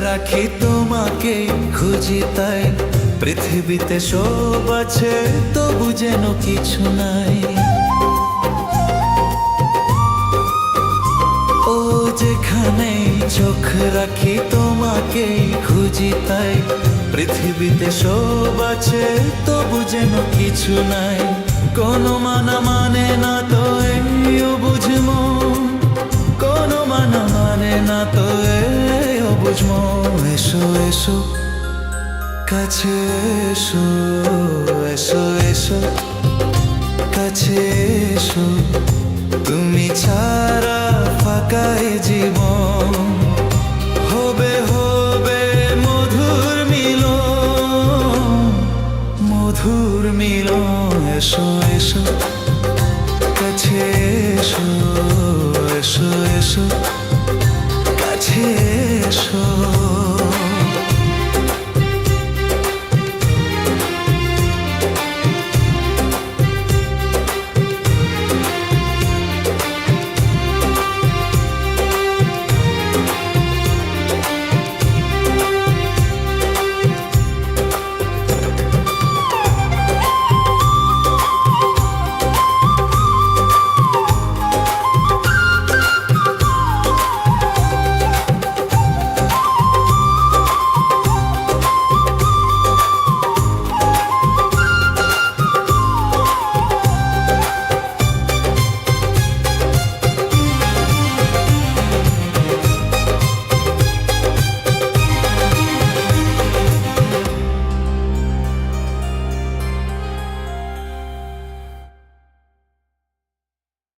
রাখি তোমাকে খুঁজি তাই, পৃথিবীতে সব আছে তবু যেন কিছু নাই। ও যেখানে চোখ রাখি তোমাকে খুঁজি তাই, পৃথিবীতে সব আছে তবু যেন কিছু নাই। কোনো মানা মানে না তো এও বুঝমো, কোনো মানা মানে না তো এও বুঝমো। এসো এসো কাছে এসো, এসো এসো কাছে এসো, তুমি ছাড়া ফাঁকা এ জীবন। হবে হবে মধুর মিলন, মধুর মিলন। এসো এসো কাছে এসো, এসো এসো কাছে এসো।